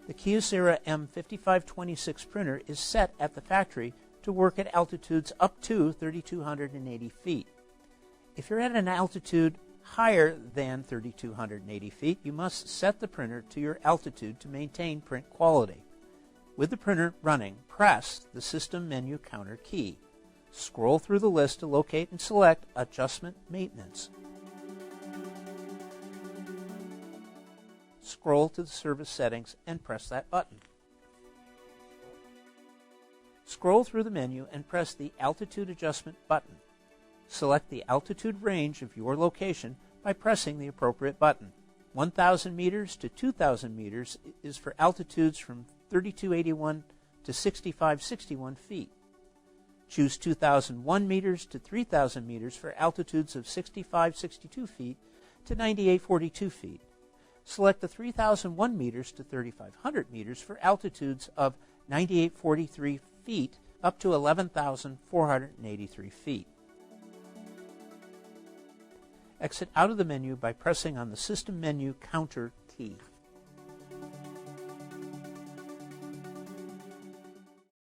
The Kyocera M5526 printer is set at the factory to work at altitudes up to 3,280 feet. If you're at an altitude higher than 3,280 feet, you must set the printer to your altitude to maintain print quality. With the printer running, press the System Menu Counter key. Scroll through the list to locate and select Adjustment Maintenance. Scroll to the Service Settings and press that button. Scroll through the menu and press the Altitude Adjustment button. Select the altitude range of your location by pressing the appropriate button. 1,000 meters to 2,000 meters is for altitudes from 3,281 to 6,561 feet. Choose 2,001 meters to 3,000 meters for altitudes of 6,562 feet to 9,842 feet. Select the 3,001 meters to 3,500 meters for altitudes of 9,843 feet up to 11,483 feet. Exit out of the menu by pressing on the System Menu Counter key.